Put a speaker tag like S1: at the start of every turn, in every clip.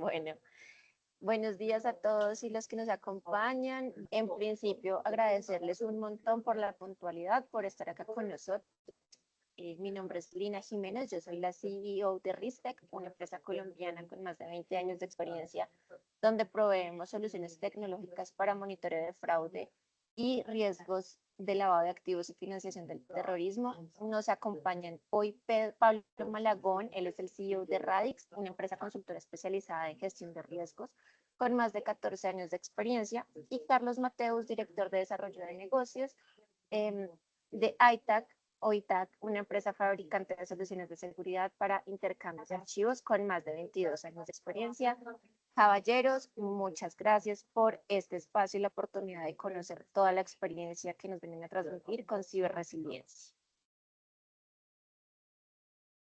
S1: Bueno, buenos días a todos y los que nos acompañan. En principio, agradecerles un montón por la puntualidad, por estar acá con nosotros. Mi nombre es Lina Jiménez, yo soy la CEO de Ristec, una empresa colombiana con más de 20 años de experiencia, donde proveemos soluciones tecnológicas para monitoreo de fraude y riesgos de lavado de activos y financiación del terrorismo. Nos acompañan hoy Pablo Malagón, él es el CEO de Radix, una empresa consultora especializada en gestión de riesgos con más de 14 años de experiencia, y Carlos Mateus, director de desarrollo de negocios de ITAC, OITAC, una empresa fabricante de soluciones de seguridad para intercambios de archivos con más de 22 años de experiencia. Caballeros, muchas gracias por este espacio y la oportunidad de conocer toda la experiencia que nos vienen a transmitir con ciberresiliencia.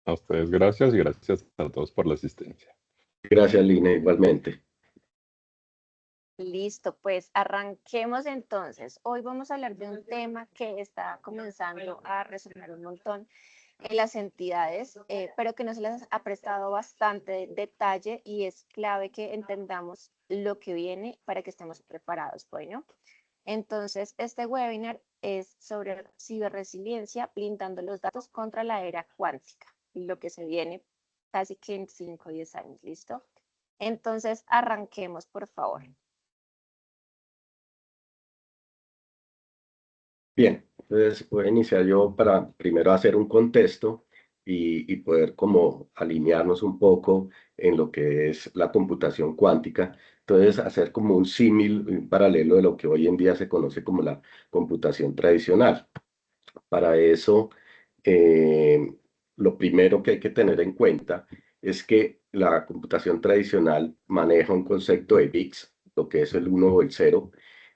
S2: A ustedes gracias y gracias a todos por la asistencia.
S3: Gracias, Lina, igualmente.
S1: Listo, pues arranquemos entonces. Hoy vamos a hablar de un tema que está comenzando a resonar un montón en las entidades, pero que no se les ha prestado bastante detalle y es clave que entendamos lo que viene para que estemos preparados. Bueno, entonces este webinar es sobre ciberresiliencia, blindando los datos contra la era cuántica, lo que se viene casi que en 5 o 10 años. ¿Listo? Entonces arranquemos, por favor.
S3: Bien, entonces voy a iniciar yo para primero hacer un contexto y poder como alinearnos un poco en lo que es la computación cuántica. Entonces hacer como un símil, un paralelo de lo que hoy en día se conoce como la computación tradicional. Para eso, lo primero que hay que tener en cuenta es que la computación tradicional maneja un concepto de bits, lo que es el 1 o el 0,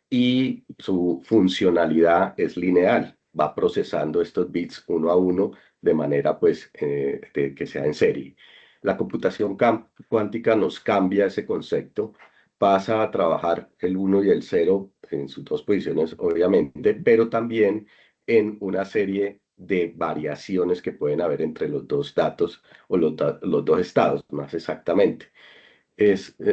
S3: y su funcionalidad es lineal, va procesando estos bits uno a uno de manera pues de que sea en serie. La computación cuántica nos cambia ese concepto, pasa a trabajar el 1 y el 0 en sus dos posiciones obviamente, pero también en una serie de variaciones que pueden haber entre los dos datos o los dos estados más exactamente.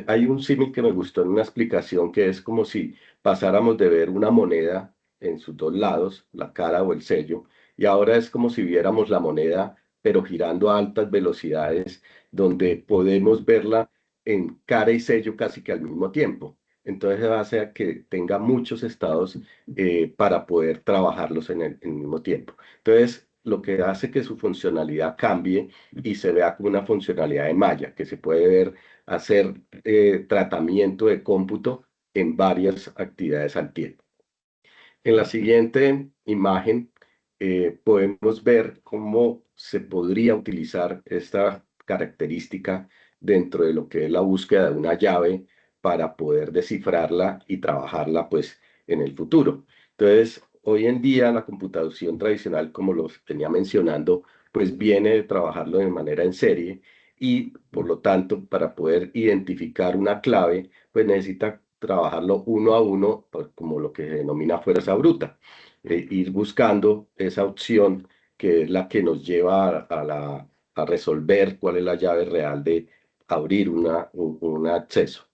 S3: Hay un símil que me gustó en una explicación que es como si pasáramos de ver una moneda en sus dos lados, la cara o el sello, y ahora es como si viéramos la moneda, pero girando a altas velocidades, donde podemos verla en cara y sello casi que al mismo tiempo. Entonces hace a que tenga muchos estados para poder trabajarlos en el mismo tiempo. Entonces, lo que hace que su funcionalidad cambie y se vea como una funcionalidad de malla, que se puede ver hacer tratamiento de cómputo en varias actividades al tiempo. En la siguiente imagen podemos ver cómo se podría utilizar esta característica dentro de lo que es la búsqueda de una llave para poder descifrarla y trabajarla pues en el futuro. Entonces, hoy en día la computación tradicional, como los tenía mencionando, pues viene de trabajarlo de manera en serie y por lo tanto para poder identificar una clave pues necesita trabajarlo uno a uno, pues, como lo que se denomina fuerza bruta, ir buscando esa opción que es la que nos lleva a resolver cuál es la llave real de abrir un acceso.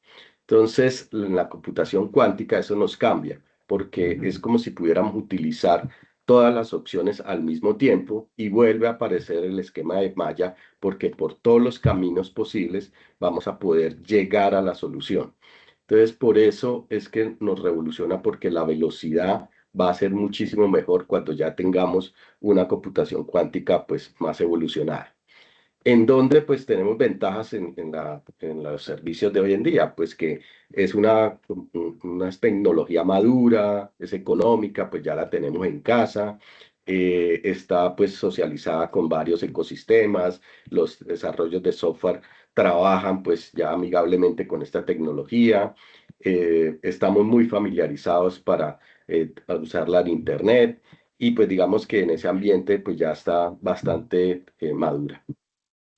S3: Entonces, en la computación cuántica eso nos cambia, porque es como si pudiéramos utilizar todas las opciones al mismo tiempo y vuelve a aparecer el esquema de malla, porque por todos los caminos posibles vamos a poder llegar a la solución. Entonces, por eso es que nos revoluciona, porque la velocidad va a ser muchísimo mejor cuando ya tengamos una computación cuántica pues más evolucionada. ¿En donde pues tenemos ventajas en los servicios de hoy en día? Pues que es una tecnología madura, es económica, pues ya la tenemos en casa, está pues socializada con varios ecosistemas, los desarrollos de software trabajan pues ya amigablemente con esta tecnología, estamos muy familiarizados para usarla en Internet y pues digamos que en ese ambiente pues ya está bastante madura.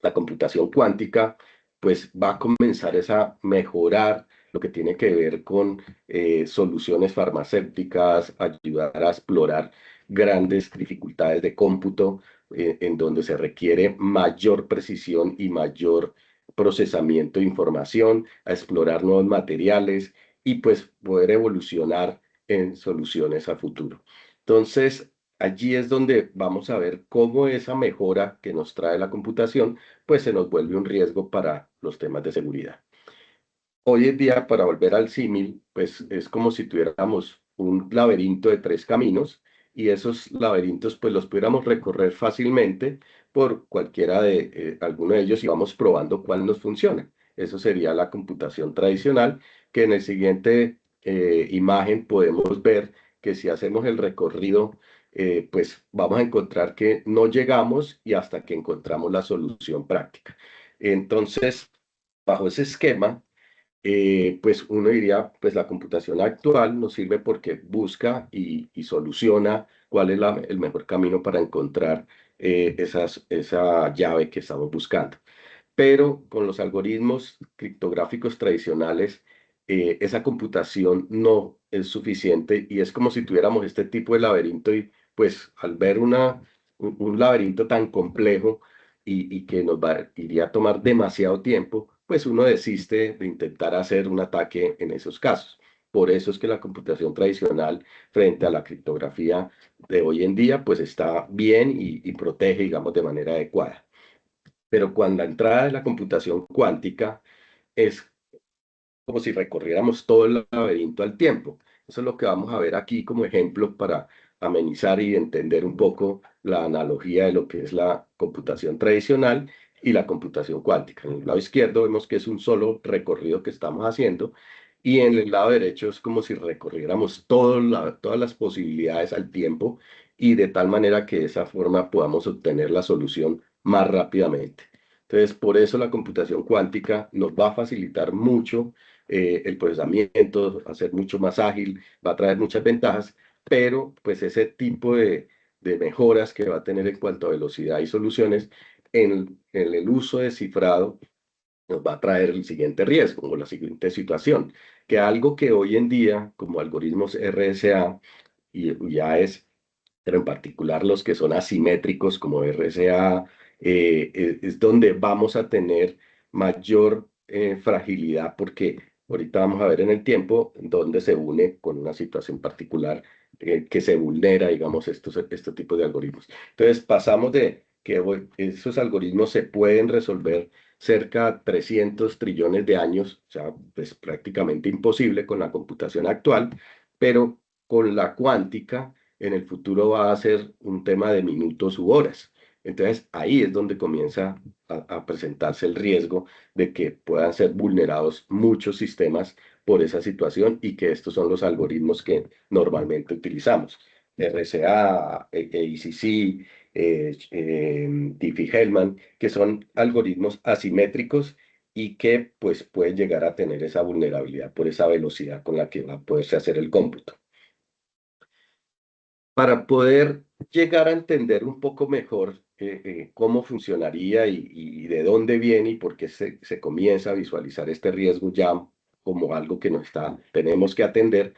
S3: La computación cuántica, pues va a comenzar a mejorar lo que tiene que ver con soluciones farmacéuticas, ayudar a explorar grandes dificultades de cómputo en donde se requiere mayor precisión y mayor procesamiento de información, a explorar nuevos materiales y pues poder evolucionar en soluciones a futuro. Entonces, allí es donde vamos a ver cómo esa mejora que nos trae la computación, pues se nos vuelve un riesgo para los temas de seguridad. Hoy en día, para volver al símil, pues es como si tuviéramos un laberinto de 3 caminos y esos laberintos pues los pudiéramos recorrer fácilmente por cualquiera de alguno de ellos y vamos probando cuál nos funciona. Eso sería la computación tradicional, que en el siguiente imagen podemos ver que si hacemos el recorrido, pues vamos a encontrar que no llegamos y hasta que encontramos la solución práctica. Entonces, bajo ese esquema, pues uno diría, pues la computación actual nos sirve porque busca y soluciona cuál es el mejor camino para encontrar esa llave que estamos buscando. Pero con los algoritmos criptográficos tradicionales, esa computación no es suficiente y es como si tuviéramos este tipo de laberinto y pues al ver un laberinto tan complejo y que iría a tomar demasiado tiempo, pues uno desiste de intentar hacer un ataque en esos casos. Por eso es que la computación tradicional frente a la criptografía de hoy en día, pues está bien y protege, digamos, de manera adecuada. Pero cuando la entrada de la computación cuántica es como si recorriéramos todo el laberinto al tiempo. Eso es lo que vamos a ver aquí como ejemplo para amenizar y entender un poco la analogía de lo que es la computación tradicional y la computación cuántica. En el lado izquierdo vemos que es un solo recorrido que estamos haciendo y en el lado derecho es como si recorriéramos todas las posibilidades al tiempo y de tal manera que de esa forma podamos obtener la solución más rápidamente. Entonces, por eso la computación cuántica nos va a facilitar mucho el procesamiento, va a ser mucho más ágil, va a traer muchas ventajas, pero pues ese tipo de mejoras que va a tener en cuanto a velocidad y soluciones en el uso de cifrado nos va a traer el siguiente riesgo o la siguiente situación, que algo que hoy en día, como algoritmos RSA, y ya pero en particular los que son asimétricos como RSA, es donde vamos a tener mayor fragilidad porque ahorita vamos a ver en el tiempo donde se une con una situación particular que se vulnera, digamos, este tipo de algoritmos. Entonces pasamos de que esos algoritmos se pueden resolver cerca de 300 trillones de años, o sea, pues prácticamente imposible con la computación actual, pero con la cuántica en el futuro va a ser un tema de minutos u horas. Entonces ahí es donde comienza a presentarse el riesgo de que puedan ser vulnerados muchos sistemas por esa situación y que estos son los algoritmos que normalmente utilizamos. RSA, ACC, Diffie-Hellman, que son algoritmos asimétricos y que pues pueden llegar a tener esa vulnerabilidad por esa velocidad con la que va a poderse hacer el cómputo. Para poder llegar a entender un poco mejor cómo funcionaría y de dónde viene y por qué se comienza a visualizar este riesgo ya como algo que tenemos que atender,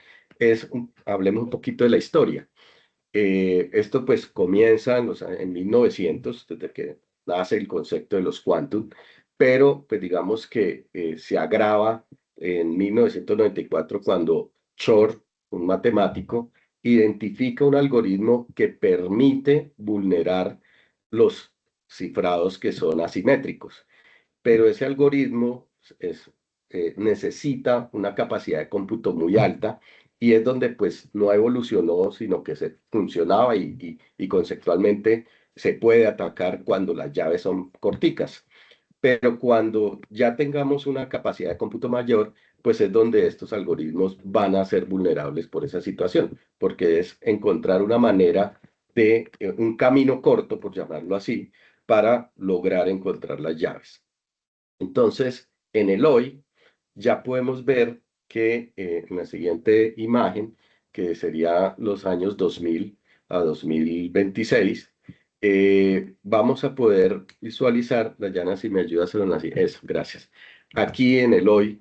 S3: hablemos un poquito de la historia. Esto pues comienza en 1900, desde que nace el concepto de los quantum, pero pues digamos que se agrava en 1994 cuando Shor, un matemático, identifica un algoritmo que permite vulnerar los cifrados que son asimétricos. Pero ese algoritmo necesita una capacidad de cómputo muy alta y es donde pues no evolucionó, sino que se funcionaba y conceptualmente se puede atacar cuando las llaves son corticas. Pero cuando ya tengamos una capacidad de cómputo mayor, pues es donde estos algoritmos van a ser vulnerables por esa situación, porque es encontrar una manera de un camino corto, por llamarlo así, para lograr encontrar las llaves. Entonces, en el hoy ya podemos ver que en la siguiente imagen, que sería los años 2000 a 2026, vamos a poder visualizar, Dayana, si me ayudas a lo así, eso, gracias. Aquí en el hoy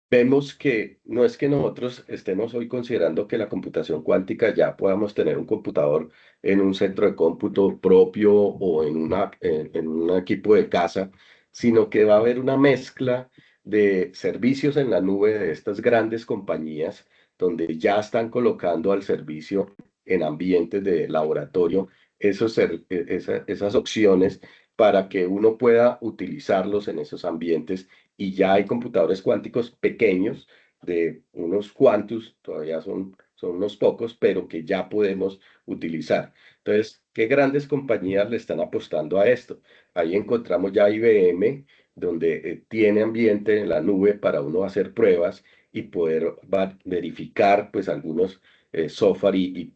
S3: vemos que no es que nosotros estemos hoy considerando que la computación cuántica ya podamos tener un computador en un centro de cómputo propio o en un equipo de casa, sino que va a haber una mezcla de servicios en la nube de estas grandes compañías, donde ya están colocando al servicio en ambientes de laboratorio esas opciones para que uno pueda utilizarlos en esos ambientes. Y ya hay computadores cuánticos pequeños de unos cuantos, todavía son unos pocos, pero que ya podemos utilizar. Entonces, ¿qué grandes compañías le están apostando a esto? Ahí encontramos ya IBM, donde tiene ambiente en la nube para uno hacer pruebas y poder verificar pues algunos software y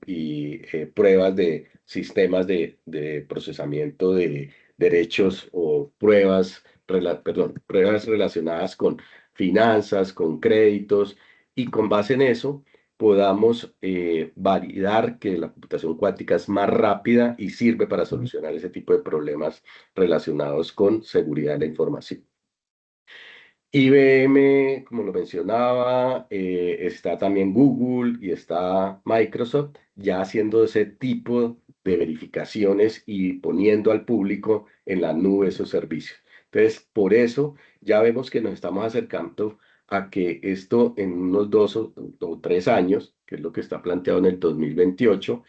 S3: pruebas de sistemas de procesamiento de derechos o pruebas relacionadas con finanzas, con créditos, y con base en eso podamos validar que la computación cuántica es más rápida y sirve para solucionar ese tipo de problemas relacionados con seguridad de la información. IBM, como lo mencionaba, está también Google y está Microsoft ya haciendo ese tipo de verificaciones y poniendo al público en la nube esos servicios. Entonces, por eso ya vemos que nos estamos acercando a que esto en unos 2 o 3 años, que es lo que está planteado en el 2028,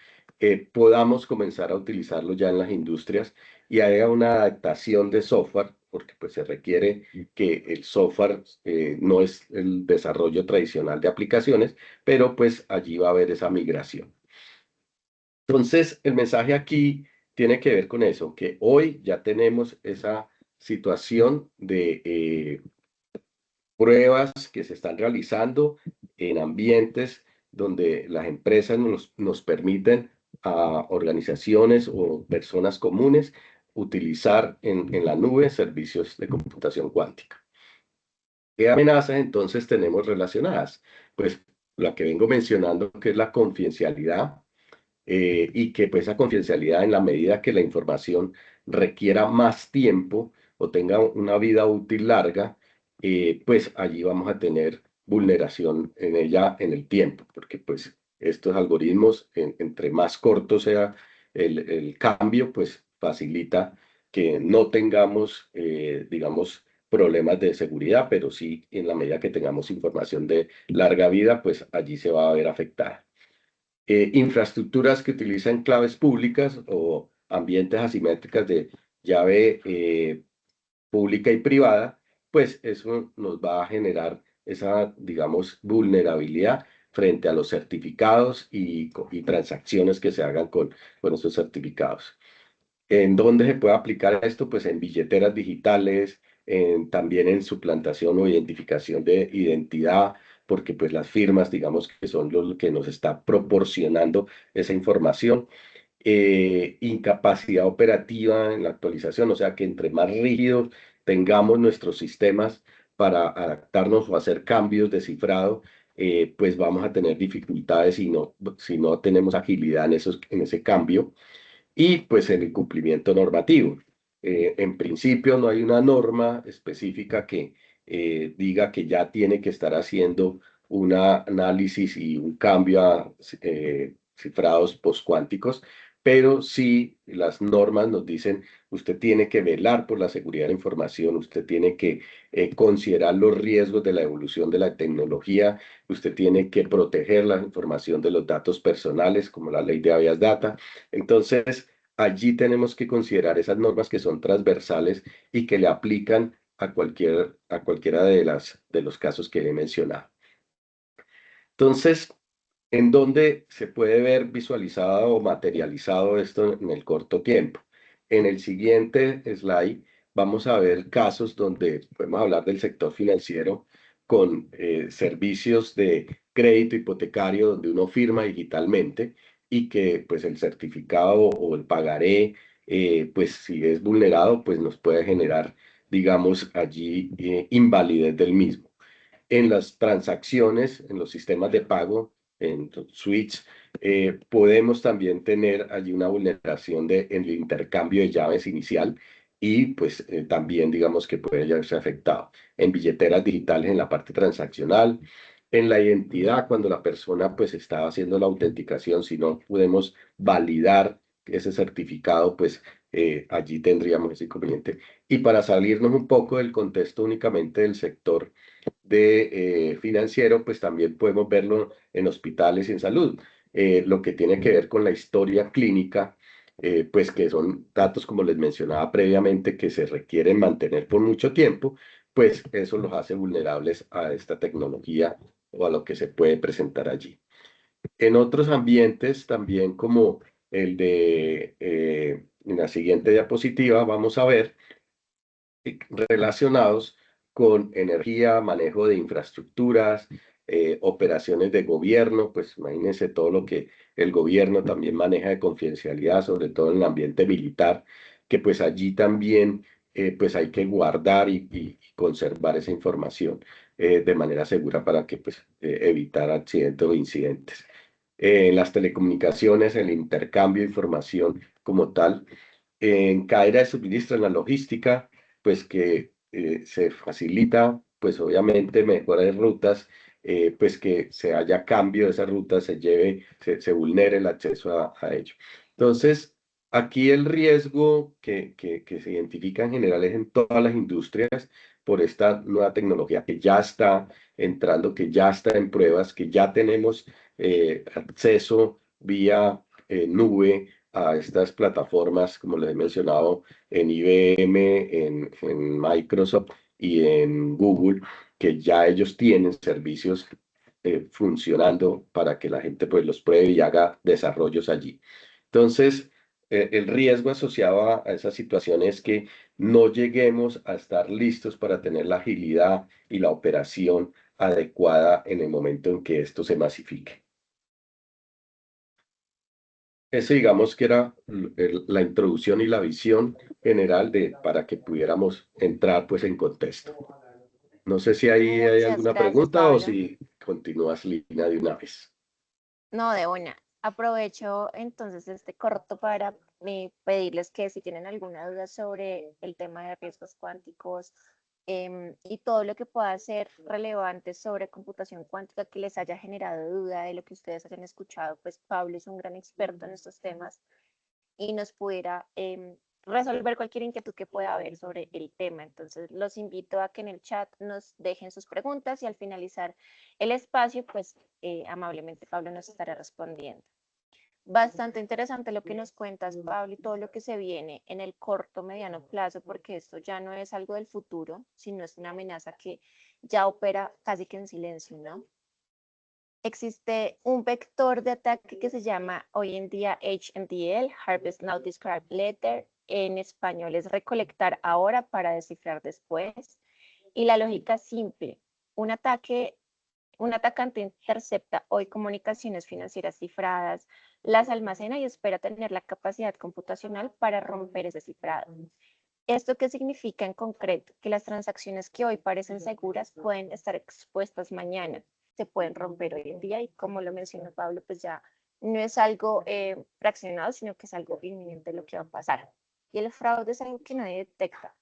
S3: podamos comenzar a utilizarlo ya en las industrias y haya una adaptación de software, porque pues se requiere que el software no es el desarrollo tradicional de aplicaciones, pero pues allí va a haber esa migración. Entonces, el mensaje aquí tiene que ver con eso, que hoy ya tenemos esa situación de pruebas que se están realizando en ambientes donde las empresas nos permiten a organizaciones o personas comunes utilizar en la nube servicios de computación cuántica. ¿Qué amenazas entonces tenemos relacionadas? Pues la que vengo mencionando, que es la confidencialidad, y que pues esa confidencialidad, en la medida que la información requiera más tiempo o tenga una vida útil larga, pues allí vamos a tener vulneración en ella en el tiempo, porque pues estos algoritmos, entre más corto sea el cambio, pues facilita que no tengamos, digamos, problemas de seguridad, pero sí en la medida que tengamos información de larga vida, pues allí se va a ver afectada. Infraestructuras que utilizan claves públicas o ambientes asimétricas de llave pública y privada, pues eso nos va a generar esa, digamos, vulnerabilidad frente a los certificados y transacciones que se hagan con esos certificados. ¿En dónde se puede aplicar esto? Pues en billeteras digitales, también en suplantación o identificación de identidad, porque pues las firmas, digamos, que son los que nos está proporcionando esa información. Incapacidad operativa en la actualización, o sea que entre más rígidos tengamos nuestros sistemas para adaptarnos o hacer cambios de cifrado, pues vamos a tener dificultades si no tenemos agilidad en ese cambio. Y pues en el cumplimiento normativo. En principio no hay una norma específica que diga que ya tiene que estar haciendo un análisis y un cambio a cifrados postcuánticos, pero sí las normas nos dicen: usted tiene que velar por la seguridad de la información, usted tiene que considerar los riesgos de la evolución de la tecnología, usted tiene que proteger la información de los datos personales, como la ley de habeas data. Entonces, allí tenemos que considerar esas normas que son transversales y que le aplican a cualquiera de los casos que he mencionado. Entonces, ¿en dónde se puede ver visualizado o materializado esto en el corto tiempo? En el siguiente slide vamos a ver casos donde podemos hablar del sector financiero con servicios de crédito hipotecario donde uno firma digitalmente y que pues el certificado o el pagaré, pues si es vulnerado, pues nos puede generar, digamos, allí invalidez del mismo. En las transacciones, en los sistemas de pago, en switch, podemos también tener allí una vulneración en el intercambio de llaves inicial y pues también digamos que puede ya ser afectado. En billeteras digitales, en la parte transaccional, en la identidad, cuando la persona pues está haciendo la autenticación, si no podemos validar ese certificado, pues allí tendríamos ese inconveniente. Y para salirnos un poco del contexto únicamente del sector financiero, pues también podemos verlo en hospitales y en salud. Lo que tiene que ver con la historia clínica, pues que son datos, como les mencionaba previamente, que se requieren mantener por mucho tiempo, pues eso los hace vulnerables a esta tecnología o a lo que se puede presentar allí. En otros ambientes, también como el en la siguiente diapositiva, vamos a ver relacionados con energía, manejo de infraestructuras, operaciones de gobierno, pues imagínense todo lo que el gobierno también maneja de confidencialidad, sobre todo en el ambiente militar, que pues allí también pues hay que guardar y conservar esa información de manera segura para que pues evitar accidentes o incidentes. En las telecomunicaciones, el intercambio de información como tal, en cadena de suministro, en la logística, pues que se facilita, pues obviamente mejores rutas, pues que se haya cambio de esa ruta, se vulnere el acceso a ello. Entonces, aquí el riesgo que se identifica en general es en todas las industrias por esta nueva tecnología que ya está entrando, que ya está en pruebas, que ya tenemos acceso vía nube a estas plataformas, como les he mencionado, en IBM, en Microsoft y en Google, que ya ellos tienen servicios funcionando para que la gente pues los pruebe y haga desarrollos allí. Entonces, el riesgo asociado a esa situación es que no lleguemos a estar listos para tener la agilidad y la operación adecuada en el momento en que esto se masifique. Ese digamos que era la introducción y la visión general para que pudiéramos entrar pues en contexto. No sé si ahí hay
S1: Muchas
S3: alguna
S1: gracias,
S3: pregunta o
S1: Pablo.
S3: si continúas Lina de una vez.
S1: No, de una. Aprovecho entonces este corto para pedirles que si tienen alguna duda sobre el tema de riesgos cuánticos y todo lo que pueda ser relevante sobre computación cuántica que les haya generado duda de lo que ustedes hayan escuchado, pues Pablo es un gran experto en estos temas y nos pudiera resolver cualquier inquietud que pueda haber sobre el tema. Entonces, los invito a que en el chat nos dejen sus preguntas y al finalizar el espacio, pues amablemente Pablo nos estará respondiendo. Bastante interesante lo que nos cuentas, Pablo, y todo lo que se viene en el corto, mediano plazo, porque esto ya no es algo del futuro, sino es una amenaza que ya opera casi que en silencio, ¿no? Existe un vector de ataque que se llama hoy en día HNDL, Harvest Now Describe Later. En español es recolectar ahora para descifrar después. Y la lógica es simple. Un atacante intercepta hoy comunicaciones financieras cifradas, las almacena y espera tener la capacidad computacional para romper ese cifrado. ¿Esto qué significa en concreto? Que las transacciones que hoy parecen seguras pueden estar expuestas mañana, se pueden romper hoy en día y como lo mencionó Pablo, pues ya no es algo fraccionado, sino que es algo inminente lo que va a pasar. Y el fraude es algo que nadie detecta.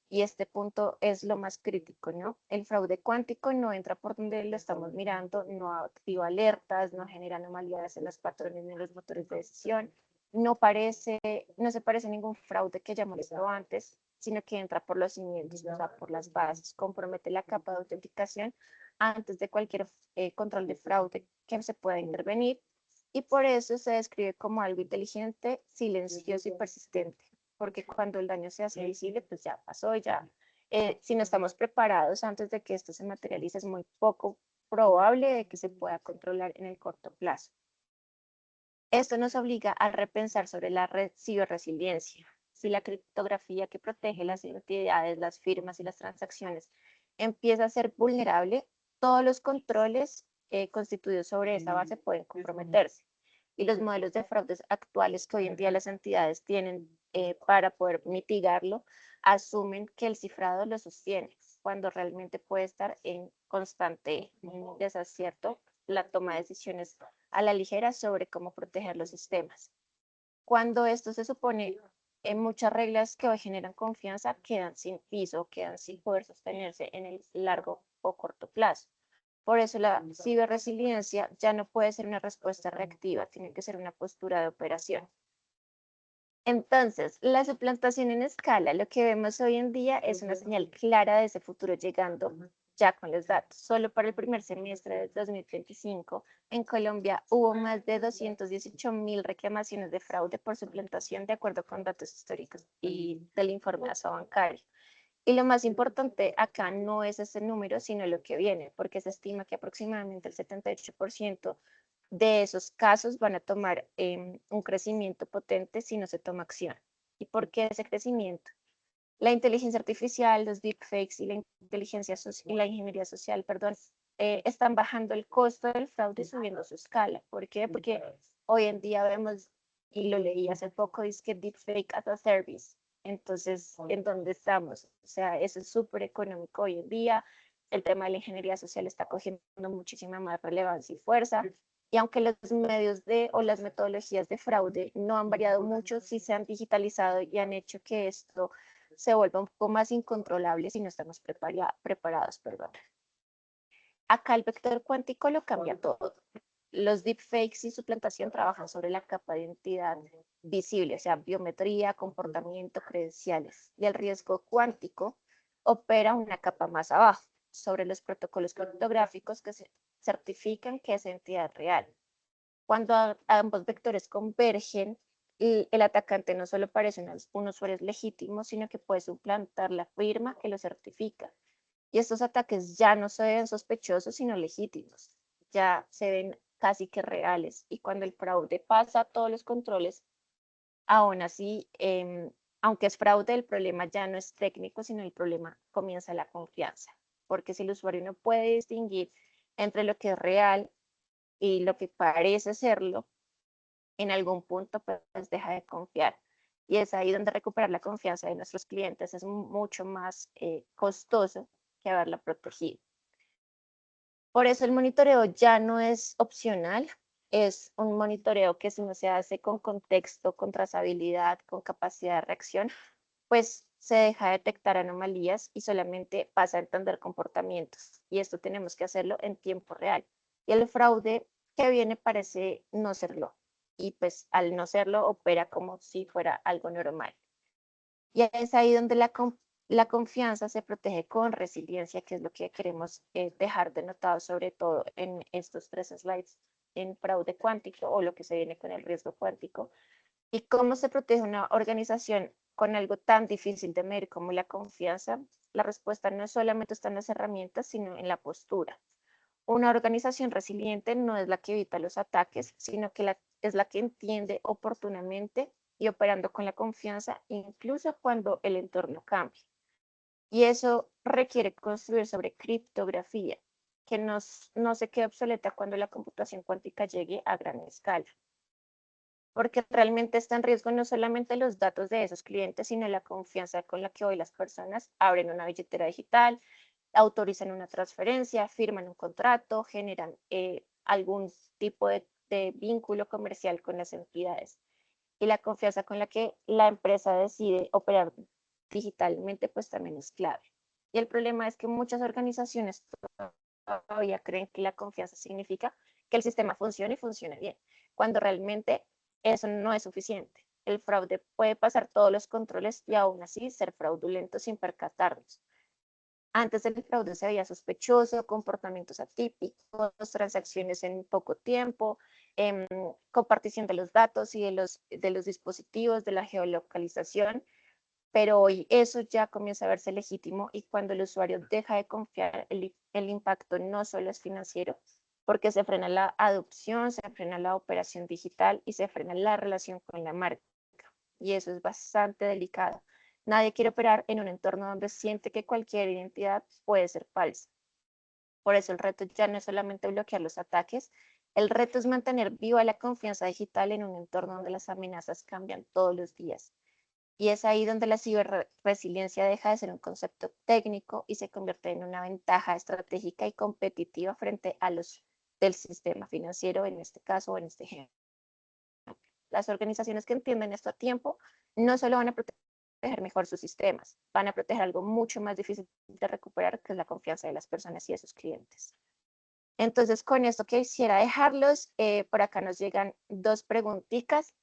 S1: Y este punto es lo más crítico, ¿no? El fraude cuántico no entra por donde lo estamos mirando, no activa alertas, no genera anomalías en los patrones ni en los motores de decisión, no se parece a ningún fraude que hayamos visto antes, sino que entra por los cimientos, o sea, por las bases, compromete la capa de autenticación antes de cualquier control de fraude que se pueda intervenir y por eso se describe como algo inteligente, silencioso y persistente, porque cuando el daño se hace visible, pues ya pasó, ya. Si no estamos preparados antes de que esto se materialice, es muy poco probable de que se pueda controlar en el corto plazo. Esto nos obliga a repensar sobre la ciberresiliencia. Si la criptografía que protege las identidades, las firmas y las transacciones empieza a ser vulnerable, todos los controles constituidos sobre esa base pueden comprometerse. Y los modelos de fraudes actuales que hoy en día las entidades tienen para poder mitigarlo asumen que el cifrado lo sostiene, cuando realmente puede estar en constante desacierto la toma de decisiones a la ligera sobre cómo proteger los sistemas. Cuando esto se supone en muchas reglas que hoy generan confianza quedan sin piso, quedan sin poder sostenerse en el largo o corto plazo. Por eso la ciberresiliencia ya no puede ser una respuesta reactiva, tiene que ser una postura de operación. Entonces, la suplantación en escala, lo que vemos hoy en día es una señal clara de ese futuro llegando ya con los datos. Solo para el primer semestre de 2025, en Colombia hubo más de 218.000 reclamaciones de fraude por suplantación de acuerdo con datos históricos y del informe ASO bancario. Y lo más importante acá no es ese número, sino lo que viene, porque se estima que aproximadamente el 78% de esos casos van a tomar un crecimiento potente si no se toma acción. ¿Y por qué ese crecimiento? La inteligencia artificial, los deepfakes y la ingeniería social, perdón, están bajando el costo del fraude y subiendo su escala. ¿Por qué? Porque hoy en día vemos, y lo leí hace poco, es que deepfake as a service. Entonces, ¿en dónde estamos? O sea, eso es súper económico hoy en día. El tema de la ingeniería social está cogiendo muchísima más relevancia y fuerza. Y aunque los medios o las metodologías de fraude no han variado mucho, sí se han digitalizado y han hecho que esto se vuelva un poco más incontrolable si no estamos preparados. Perdón. Acá el vector cuántico lo cambia todo. Los deepfakes y suplantación trabajan sobre la capa de identidad visible, o sea, biometría, comportamiento, credenciales. Y el riesgo cuántico opera una capa más abajo, sobre los protocolos criptográficos que se certifican que es entidad real. Cuando ambos vectores convergen, el atacante no solo parece un usuario legítimo, sino que puede suplantar la firma que lo certifica. Y estos ataques ya no se ven sospechosos, sino legítimos. Ya se ven casi que reales. Y cuando el fraude pasa todos los controles, aún así, aunque es fraude, el problema ya no es técnico, sino el problema comienza la confianza. Porque si el usuario no puede distinguir entre lo que es real y lo que parece serlo, en algún punto pues deja de confiar. Y es ahí donde recuperar la confianza de nuestros clientes es mucho más costoso que haberla protegido. Por eso el monitoreo ya no es opcional, es un monitoreo que si no se hace con contexto, con trazabilidad, con capacidad de reacción, pues se deja de detectar anomalías y solamente pasa a entender comportamientos. Y esto tenemos que hacerlo en tiempo real. Y el fraude que viene parece no serlo. Y pues al no serlo opera como si fuera algo normal. Y es ahí donde la confianza se protege con resiliencia, que es lo que queremos dejar denotado sobre todo en estos 3 slides en fraude cuántico o lo que se viene con el riesgo cuántico. ¿Y cómo se protege una organización con algo tan difícil de medir como la confianza? La respuesta no solamente está en las herramientas, sino en la postura. Una organización resiliente no es la que evita los ataques, sino que es la que entiende oportunamente y operando con la confianza, incluso cuando el entorno cambie. Y eso requiere construir sobre criptografía, que no se quede obsoleta cuando la computación cuántica llegue a gran escala. Porque realmente está en riesgo no solamente los datos de esos clientes, sino la confianza con la que hoy las personas abren una billetera digital, autorizan una transferencia, firman un contrato, generan algún tipo de vínculo comercial con las entidades. Y la confianza con la que la empresa decide operar digitalmente, pues también es clave. Y el problema es que muchas organizaciones todavía creen que la confianza significa que el sistema funcione y funcione bien, cuando realmente eso no es suficiente. El fraude puede pasar todos los controles y aún así ser fraudulento sin percatarnos. Antes del fraude se veía sospechoso, comportamientos atípicos, transacciones en poco tiempo, compartición de los datos y de los dispositivos, de la geolocalización, pero hoy eso ya comienza a verse legítimo y cuando el usuario deja de confiar, el impacto no solo es financiero, porque se frena la adopción, se frena la operación digital y se frena la relación con la marca. Y eso es bastante delicado. Nadie quiere operar en un entorno donde siente que cualquier identidad puede ser falsa. Por eso el reto ya no es solamente bloquear los ataques, el reto es mantener viva la confianza digital en un entorno donde las amenazas cambian todos los días. Y es ahí donde la ciberresiliencia deja de ser un concepto técnico y se convierte en una ventaja estratégica y competitiva frente a los del sistema financiero, en este caso o en este ejemplo. Las organizaciones que entienden esto a tiempo no solo van a proteger mejor sus sistemas, van a proteger algo mucho más difícil de recuperar, que es la confianza de las personas y de sus clientes. Entonces, con esto quisiera dejarlos. Por acá nos llegan 2 preguntitas.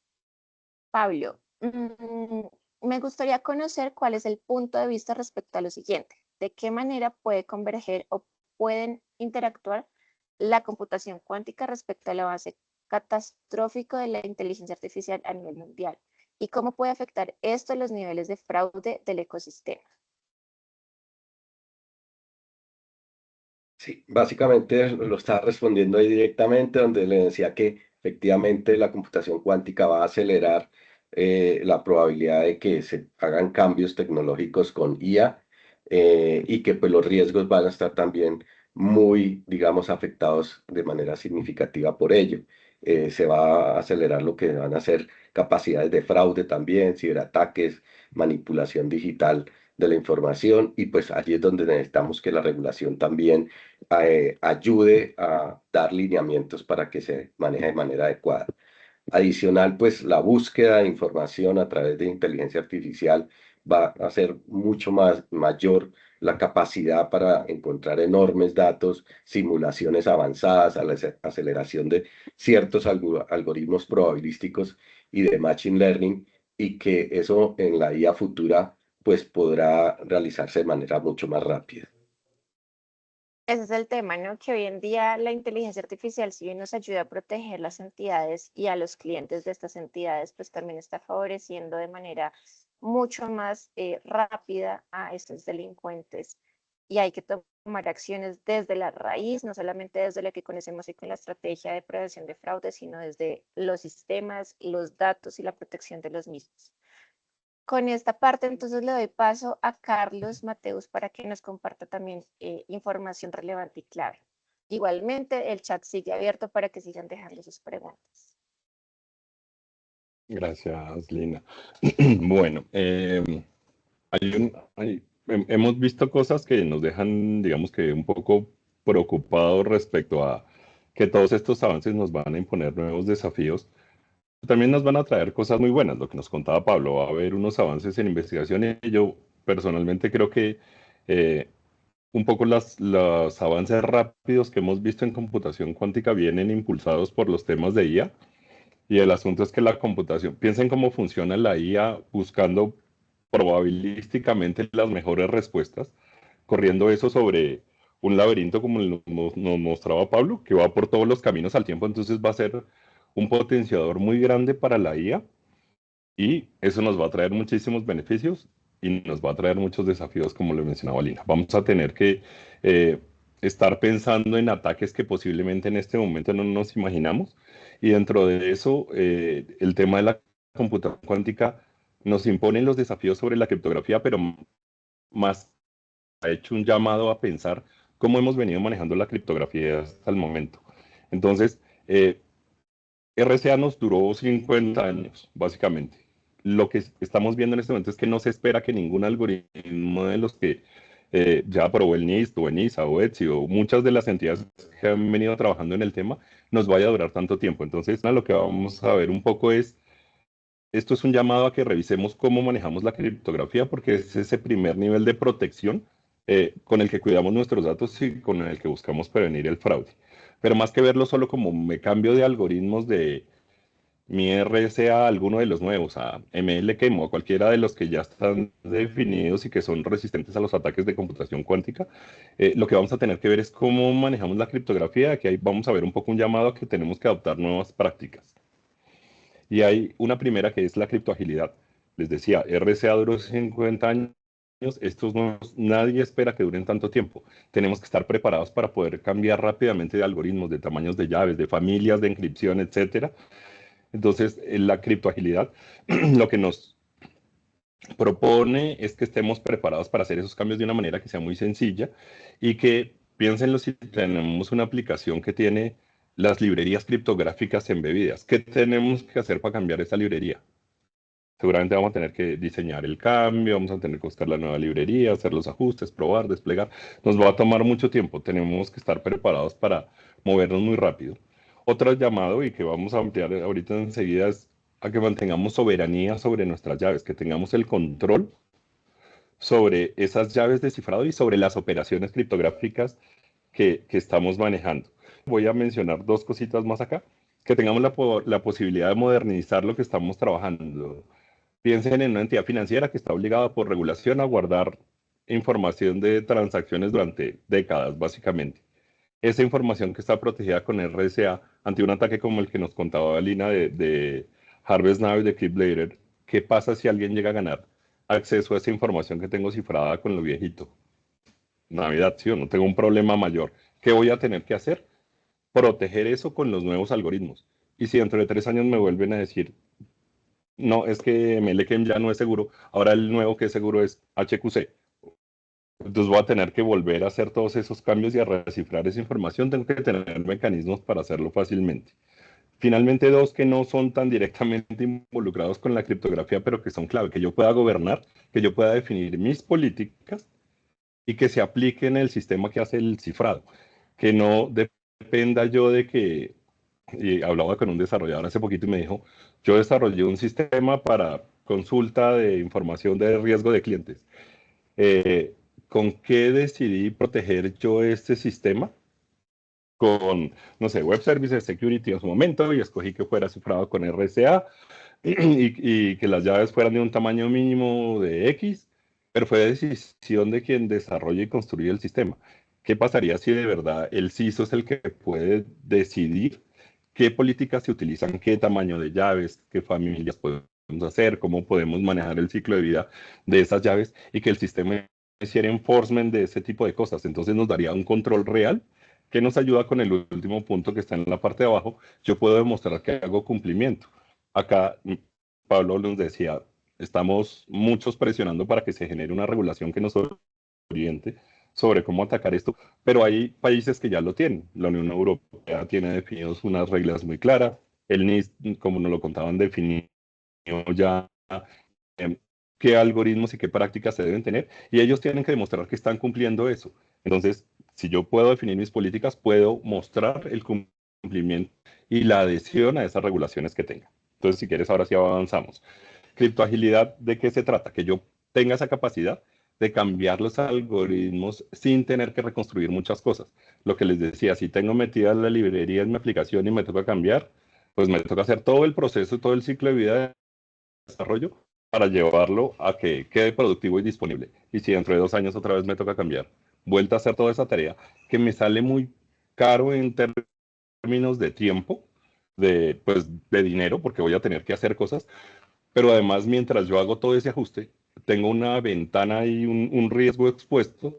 S1: Pablo, Mm, Me gustaría conocer cuál es el punto de vista respecto a lo siguiente. ¿De qué manera puede converger o pueden interactuar la computación cuántica respecto al avance catastrófico de la inteligencia artificial a nivel mundial? ¿Y cómo puede afectar esto los niveles de fraude del ecosistema?
S3: Sí, básicamente lo estaba respondiendo ahí directamente, donde le decía que efectivamente la computación cuántica va a acelerar la probabilidad de que se hagan cambios tecnológicos con IA, y que pues los riesgos van a estar también muy, digamos, afectados de manera significativa por ello. Se va a acelerar lo que van a ser capacidades de fraude también, ciberataques, manipulación digital de la información, y pues allí es donde necesitamos que la regulación también ayude a dar lineamientos para que se maneje de manera adecuada. Adicional, pues la búsqueda de información a través de inteligencia artificial va a ser mucho más mayor la capacidad para encontrar enormes datos, simulaciones avanzadas, a la aceleración de ciertos algoritmos probabilísticos y de machine learning, y que eso en la IA futura pues podrá realizarse de manera mucho más rápida.
S1: Ese es el tema, ¿no? Que hoy en día la inteligencia artificial, si bien nos ayuda a proteger las entidades y a los clientes de estas entidades, pues también está favoreciendo de manera mucho más rápida a estos delincuentes. Y hay que tomar acciones desde la raíz, no solamente desde lo que conocemos y con la estrategia de prevención de fraude, sino desde los sistemas, los datos y la protección de los mismos. Con esta parte, entonces le doy paso a Carlos Mateus para que nos comparta también información relevante y clave. Igualmente, el chat sigue abierto para que sigan dejando sus preguntas.
S2: Gracias, Lina. Bueno, hemos visto cosas que nos dejan, digamos que un poco preocupados respecto a que todos estos avances nos van a imponer nuevos desafíos. También nos van a traer cosas muy buenas, lo que nos contaba Pablo, va a haber unos avances en investigación y yo personalmente creo que eh, un poco los avances rápidos que hemos visto en computación cuántica vienen impulsados por los temas de IA. Y el asunto es que la computación, piensen cómo funciona la IA buscando probabilísticamente las mejores respuestas, corriendo eso sobre un laberinto como nos mostraba Pablo, que va por todos los caminos al tiempo, entonces va a ser un potenciador muy grande para la IA y eso nos va a traer muchísimos beneficios y nos va a traer muchos desafíos, como le mencionaba Lina. Vamos a tener que eh, estar pensando en ataques que posiblemente en este momento no nos imaginamos. Y dentro de eso, el tema de la computación cuántica nos impone los desafíos sobre la criptografía, pero más ha hecho un llamado a pensar cómo hemos venido manejando la criptografía hasta el momento. Entonces, RCA nos duró 50 años, básicamente. Lo que estamos viendo en este momento es que no se espera que ningún algoritmo de los que ya aprobó el NIST o ENISA o ETSI o muchas de las entidades que han venido trabajando en el tema nos vaya a durar tanto tiempo. Entonces, lo que vamos a ver un poco es, esto es un llamado a que revisemos cómo manejamos la criptografía porque es ese primer nivel de protección con el que cuidamos nuestros datos y con el que buscamos prevenir el fraude. Pero más que verlo solo como me cambio de algoritmos de mi R sea alguno de los nuevos, a MLKEM o a cualquiera de los que ya están definidos y que son resistentes a los ataques de computación cuántica, lo que vamos a tener que ver es cómo manejamos la criptografía. Aquí ahí vamos a ver un poco un llamado a que tenemos que adoptar nuevas prácticas. Y hay una primera que es la criptoagilidad. Les decía, RCA duró 50 años. Estos no, nadie espera que duren tanto tiempo. Tenemos que estar preparados para poder cambiar rápidamente de algoritmos, de tamaños de llaves, de familias de encripción, etcétera. Entonces, la criptoagilidad lo que nos propone es que estemos preparados para hacer esos cambios de una manera que sea muy sencilla y que piénsenlo si tenemos una aplicación que tiene las librerías criptográficas embebidas. ¿Qué tenemos que hacer para cambiar esa librería? Seguramente vamos a tener que diseñar el cambio, vamos a tener que buscar la nueva librería, hacer los ajustes, probar, desplegar. Nos va a tomar mucho tiempo. Tenemos que estar preparados para movernos muy rápido. Otro llamado, y que vamos a ampliar ahorita enseguida, es a que mantengamos soberanía sobre nuestras llaves, que tengamos el control sobre esas llaves de cifrado y sobre las operaciones criptográficas que estamos manejando. Voy a mencionar dos cositas más acá, que tengamos la posibilidad de modernizar lo que estamos trabajando. Piensen en una entidad financiera que está obligada por regulación a guardar información de transacciones durante décadas, básicamente. Esa información que está protegida con RSA ante un ataque como el que nos contaba Lina de Harvest Now y de Keep Later, ¿qué pasa si alguien llega a ganar acceso a esa información que tengo cifrada con lo viejito? Navidad, sí o no, tengo un problema mayor. ¿Qué voy a tener que hacer? Proteger eso con los nuevos algoritmos. Y si dentro de 3 años me vuelven a decir, no, es que Melekem ya no es seguro, ahora el nuevo que es seguro es HQC. Entonces voy a tener que volver a hacer todos esos cambios y a recifrar esa información. Tengo que tener mecanismos para hacerlo fácilmente. Finalmente, dos que no son tan directamente involucrados con la criptografía, pero que son clave, que yo pueda gobernar, que yo pueda definir mis políticas y que se aplique en el sistema que hace el cifrado. Que no dependa yo de que, y hablaba con un desarrollador hace poquito y me dijo, yo desarrollé un sistema para consulta de información de riesgo de clientes. Eh, ¿Con qué decidí proteger yo este sistema? Con, no sé, Web Services Security en su momento y escogí que fuera cifrado con RSA y que las llaves fueran de un tamaño mínimo de X, pero fue decisión de quien desarrolla y construye el sistema. ¿Qué pasaría si de verdad el CISO es el que puede decidir qué políticas se utilizan, qué tamaño de llaves, qué familias podemos hacer, cómo podemos manejar el ciclo de vida de esas llaves y que el sistema hiciera enforcement de ese tipo de cosas? Entonces nos daría un control real que nos ayuda con el último punto que está en la parte de abajo. Yo puedo demostrar que hago cumplimiento. Acá Pablo nos decía, estamos muchos presionando para que se genere una regulación que nos oriente sobre cómo atacar esto, pero hay países que ya lo tienen. La Unión Europea tiene definidos unas reglas muy claras. El NIST, como nos lo contaban, definió ya eh, qué algoritmos y qué prácticas se deben tener, y ellos tienen que demostrar que están cumpliendo eso. Entonces, si yo puedo definir mis políticas, puedo mostrar el cumplimiento y la adhesión a esas regulaciones que tenga. Entonces, si quieres, ahora sí avanzamos. Criptoagilidad, ¿de qué se trata? Que yo tenga esa capacidad de cambiar los algoritmos sin tener que reconstruir muchas cosas. Lo que les decía, si tengo metida la librería en mi aplicación y me toca cambiar, pues me toca hacer todo el proceso, todo el ciclo de vida de desarrollo para llevarlo a que quede productivo y disponible. Y si dentro de 2 años otra vez me toca cambiar, vuelta a hacer toda esa tarea que me sale muy caro en términos de tiempo, pues, de dinero, porque voy a tener que hacer cosas, pero además mientras yo hago todo ese ajuste, tengo una ventana y un riesgo expuesto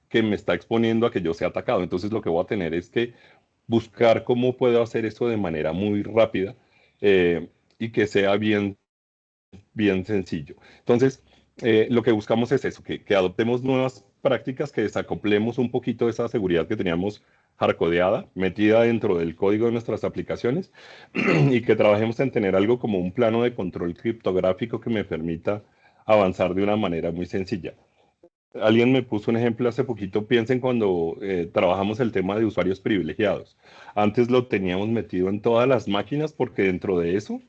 S2: que me está exponiendo a que yo sea atacado. Entonces lo que voy a tener es que buscar cómo puedo hacer eso de manera muy rápida y que sea bien sencillo. Entonces, lo que buscamos es eso, que adoptemos nuevas prácticas, que desacoplemos un poquito de esa seguridad que teníamos hardcodeada, metida dentro del código de nuestras aplicaciones, y que trabajemos en tener algo como un plano de control criptográfico que me permita avanzar de una manera muy sencilla. Alguien me puso un ejemplo hace poquito, piensen cuando trabajamos el tema de usuarios privilegiados. Antes lo teníamos metido en todas las máquinas porque dentro de eso,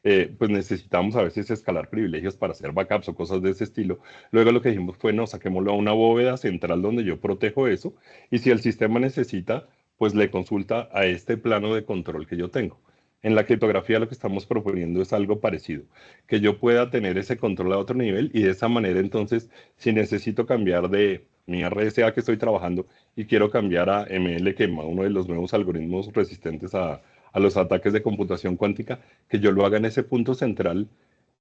S2: pues necesitamos a veces escalar privilegios para hacer backups o cosas de ese estilo. Luego lo que dijimos fue, no, saquémoslo a una bóveda central donde yo protejo eso y si el sistema necesita, pues le consulta a este plano de control que yo tengo. En la criptografía lo que estamos proponiendo es algo parecido, que yo pueda tener ese control a otro nivel y de esa manera entonces si necesito cambiar de mi RSA que estoy trabajando y quiero cambiar a MLKEMA, uno de los nuevos algoritmos resistentes a los ataques de computación cuántica, que yo lo haga en ese punto central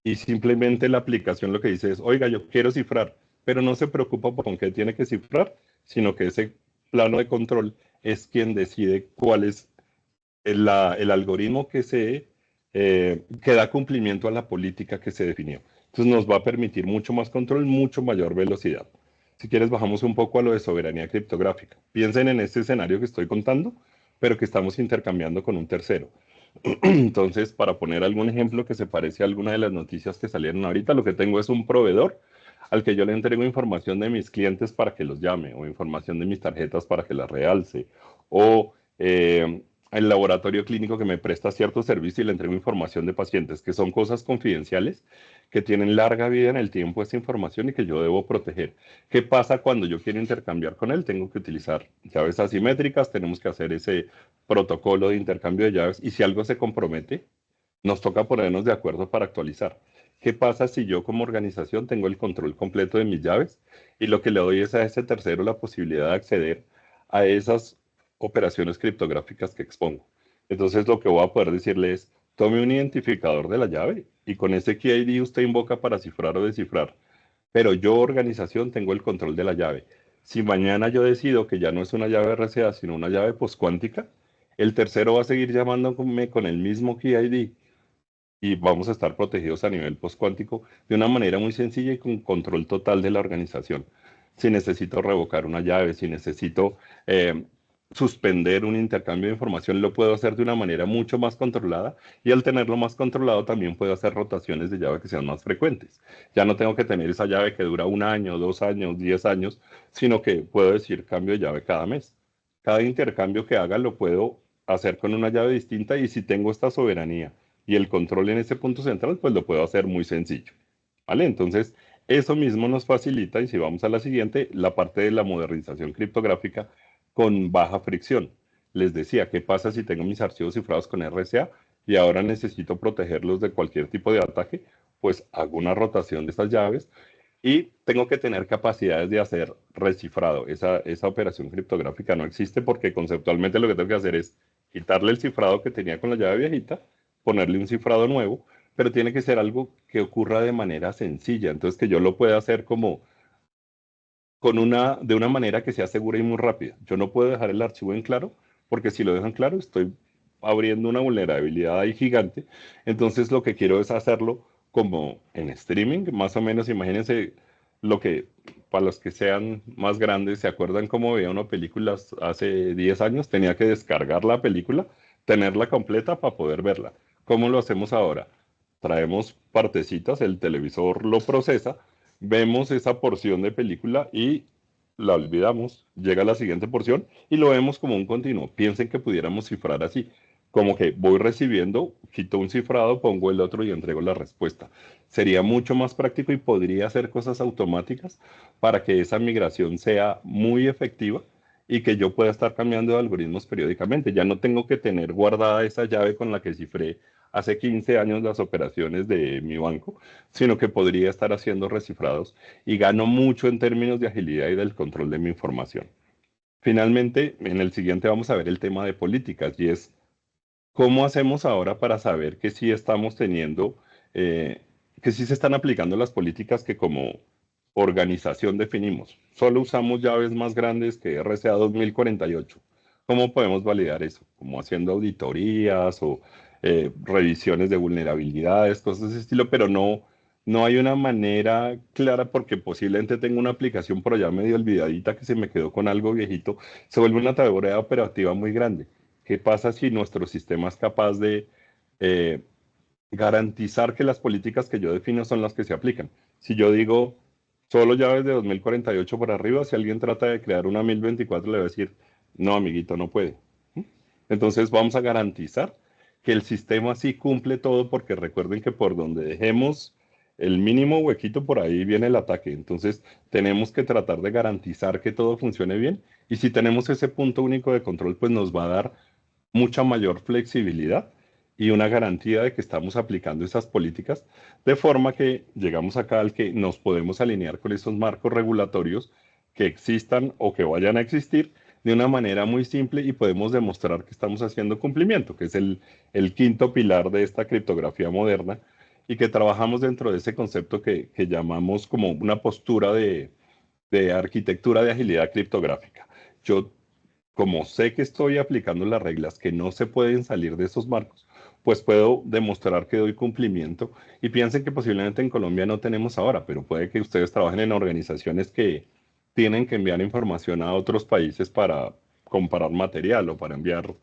S2: y simplemente la aplicación lo que dice es, oiga, yo quiero cifrar, pero no se preocupa por con qué tiene que cifrar, sino que ese plano de control es quien decide cuál es el algoritmo que da cumplimiento a la política que se definió. Entonces nos va a permitir mucho más control, mucho mayor velocidad. Si quieres, bajamos un poco a lo de soberanía criptográfica. Piensen en este escenario que estoy contando, pero que estamos intercambiando con un tercero. Entonces, para poner algún ejemplo que se parece a alguna de las noticias que salieron ahorita, lo que tengo es un proveedor al que yo le entrego información de mis clientes para que los llame, o información de mis tarjetas para que las realce, o el laboratorio clínico que me presta cierto servicio y le entrego información de pacientes, que son cosas confidenciales que tienen larga vida en el tiempo esta información y que yo debo proteger. ¿Qué pasa cuando yo quiero intercambiar con él? Tengo que utilizar llaves asimétricas, tenemos que hacer ese protocolo de intercambio de llaves y si algo se compromete, nos toca ponernos de acuerdo para actualizar. ¿Qué pasa si yo como organización tengo el control completo de mis llaves y lo que le doy es a ese tercero la posibilidad de acceder a esas operaciones criptográficas que expongo? Entonces lo que voy a poder decirle es, tome un identificador de la llave y con ese key ID usted invoca para cifrar o descifrar, pero yo, organización, tengo el control de la llave. Si mañana yo decido que ya no es una llave RCA, sino una llave postcuántica, el tercero va a seguir llamándome con el mismo key ID y vamos a estar protegidos a nivel postcuántico de una manera muy sencilla y con control total de la organización. Si necesito revocar una llave, si necesito suspender un intercambio de información, lo puedo hacer de una manera mucho más controlada y al tenerlo más controlado también puedo hacer rotaciones de llave que sean más frecuentes. Ya no tengo que tener esa llave que dura 1 año, 2 años, 10 años, sino que puedo decir cambio de llave cada mes. Cada intercambio que haga lo puedo hacer con una llave distinta y si tengo esta soberanía y el control en ese punto central, pues lo puedo hacer muy sencillo. ¿Vale? Entonces, eso mismo nos facilita, y si vamos a la siguiente, la parte de la modernización criptográfica con baja fricción. Les decía, ¿qué pasa si tengo mis archivos cifrados con RSA y ahora necesito protegerlos de cualquier tipo de ataque? Pues hago una rotación de estas llaves y tengo que tener capacidades de hacer recifrado. Esa operación criptográfica no existe porque conceptualmente lo que tengo que hacer es quitarle el cifrado que tenía con la llave viejita, ponerle un cifrado nuevo, pero tiene que ser algo que ocurra de manera sencilla. Entonces, que yo lo pueda hacer como de una manera que sea segura y muy rápida. Yo no puedo dejar el archivo en claro, porque si lo dejo en claro, estoy abriendo una vulnerabilidad ahí gigante. Entonces, lo que quiero es hacerlo como en streaming, más o menos. Imagínense lo que, para los que sean más grandes, ¿se acuerdan cómo veía una película hace 10 años? Tenía que descargar la película, tenerla completa para poder verla. ¿Cómo lo hacemos ahora? Traemos partecitas, el televisor lo procesa, vemos esa porción de película y la olvidamos. Llega la siguiente porción y lo vemos como un continuo. Piensen que pudiéramos cifrar así, como que voy recibiendo, quito un cifrado, pongo el otro y entrego la respuesta. Sería mucho más práctico y podría hacer cosas automáticas para que esa migración sea muy efectiva y que yo pueda estar cambiando de algoritmos periódicamente. Ya no tengo que tener guardada esa llave con la que cifré hace 15 años las operaciones de mi banco, sino que podría estar haciendo recifrados y gano mucho en términos de agilidad y del control de mi información. Finalmente, en el siguiente vamos a ver el tema de políticas y es cómo hacemos ahora para saber que sí estamos teniendo, que sí se están aplicando las políticas que como organización definimos. Solo usamos llaves más grandes que RCA 2048. ¿Cómo podemos validar eso? Como haciendo auditorías o revisiones de vulnerabilidades, cosas de ese estilo, pero no hay una manera clara porque posiblemente tengo una aplicación por allá medio olvidadita que se me quedó con algo viejito, se vuelve una tarea operativa muy grande. ¿Qué pasa si nuestro sistema es capaz de eh, garantizar que las políticas que yo defino son las que se aplican? Si yo digo solo llaves de 2048 para arriba, si alguien trata de crear una 1024, le va a decir, no, amiguito, no puede. Entonces vamos a garantizar que el sistema sí cumple todo, porque recuerden que por donde dejemos el mínimo huequito, por ahí viene el ataque. Entonces tenemos que tratar de garantizar que todo funcione bien. Y si tenemos ese punto único de control, pues nos va a dar mucha mayor flexibilidad y una garantía de que estamos aplicando esas políticas de forma que llegamos acá al que nos podemos alinear con esos marcos regulatorios que existan o que vayan a existir de una manera muy simple y podemos demostrar que estamos haciendo cumplimiento, que es el quinto pilar de esta criptografía moderna y que trabajamos dentro de ese concepto que llamamos como una postura de arquitectura de agilidad criptográfica. Yo, como sé que estoy aplicando las reglas que no se pueden salir de esos marcos, pues puedo demostrar que doy cumplimiento. Y piensen que posiblemente en Colombia no tenemos ahora, pero puede que ustedes trabajen en organizaciones que tienen que enviar información a otros países para comparar material o para enviar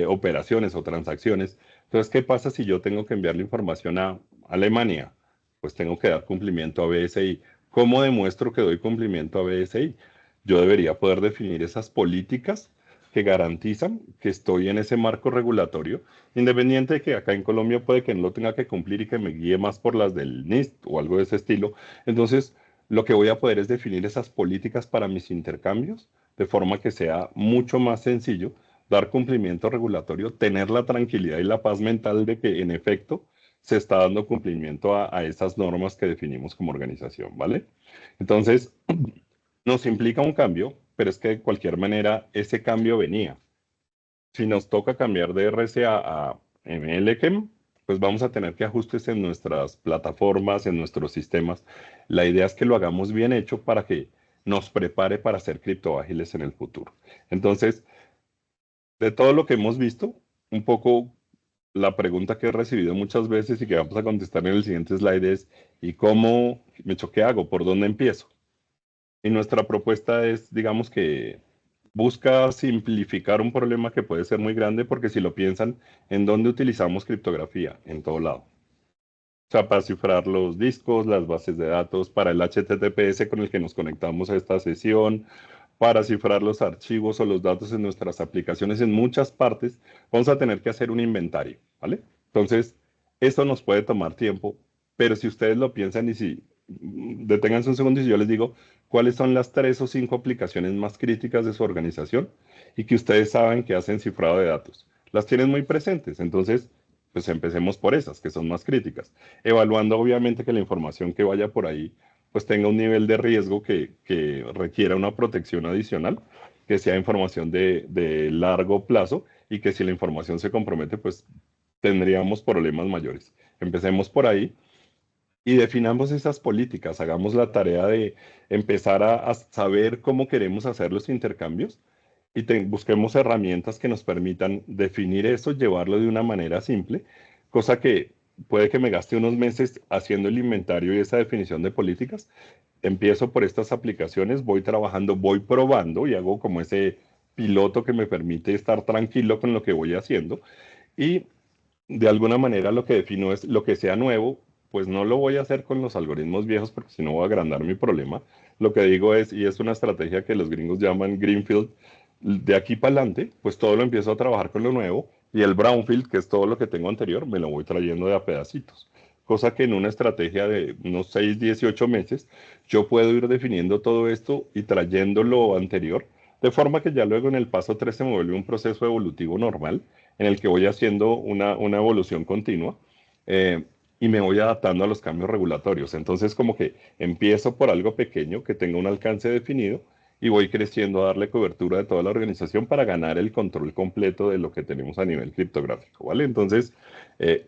S2: operaciones o transacciones. Entonces, ¿qué pasa si yo tengo que enviar la información a Alemania? Pues tengo que dar cumplimiento a BSI. ¿Cómo demuestro que doy cumplimiento a BSI? Yo debería poder definir esas políticas que garantizan que estoy en ese marco regulatorio, independiente de que acá en Colombia puede que no lo tenga que cumplir y que me guíe más por las del NIST o algo de ese estilo. Entonces, lo que voy a poder es definir esas políticas para mis intercambios de forma que sea mucho más sencillo dar cumplimiento regulatorio, tener la tranquilidad y la paz mental de que en efecto se está dando cumplimiento a esas normas que definimos como organización, ¿vale? Entonces, nos implica un cambio, pero es que de cualquier manera ese cambio venía. Si nos toca cambiar de RCA a MLKEM, pues vamos a tener que ajustes en nuestras plataformas, en nuestros sistemas. La idea es que lo hagamos bien hecho para que nos prepare para ser criptoágiles en el futuro. Entonces, de todo lo que hemos visto, un poco la pregunta que he recibido muchas veces y que vamos a contestar en el siguiente slide es, ¿y cómo qué hago? ¿Por dónde empiezo? Y nuestra propuesta es, digamos que busca simplificar un problema que puede ser muy grande porque si lo piensan, ¿en dónde utilizamos criptografía? En todo lado. O sea, para cifrar los discos, las bases de datos, para el HTTPS con el que nos conectamos a esta sesión, para cifrar los archivos o los datos en nuestras aplicaciones en muchas partes, vamos a tener que hacer un inventario, ¿vale? Entonces, esto nos puede tomar tiempo, pero si ustedes lo piensan y si deténganse un segundo y si yo les digo cuáles son las 3 o 5 aplicaciones más críticas de su organización y que ustedes saben que hacen cifrado de datos, las tienen muy presentes, entonces, pues empecemos por esas, que son más críticas, evaluando obviamente que la información que vaya por ahí pues tenga un nivel de riesgo que requiera una protección adicional, que sea información de largo plazo y que si la información se compromete, pues tendríamos problemas mayores. Empecemos por ahí y definamos esas políticas, hagamos la tarea de empezar a saber cómo queremos hacer los intercambios y busquemos herramientas que nos permitan definir eso, llevarlo de una manera simple, cosa que puede que me gaste unos meses haciendo el inventario y esa definición de políticas. Empiezo por estas aplicaciones, voy trabajando, voy probando y hago como ese piloto que me permite estar tranquilo con lo que voy haciendo y de alguna manera lo que defino es lo que sea nuevo, pues no lo voy a hacer con los algoritmos viejos porque si no voy a agrandar mi problema. Lo que digo es, y es una estrategia que los gringos llaman Greenfield, de aquí para adelante, pues todo lo empiezo a trabajar con lo nuevo y el Brownfield, que es todo lo que tengo anterior, me lo voy trayendo de a pedacitos. Cosa que en una estrategia de unos 6, 18 meses, yo puedo ir definiendo todo esto y trayendo lo anterior, de forma que ya luego en el paso 3 se me vuelve un proceso evolutivo normal en el que voy haciendo una evolución continua eh, y me voy adaptando a los cambios regulatorios. Entonces, como que empiezo por algo pequeño que tenga un alcance definido y voy creciendo a darle cobertura de toda la organización para ganar el control completo de lo que tenemos a nivel criptográfico, ¿vale? Entonces,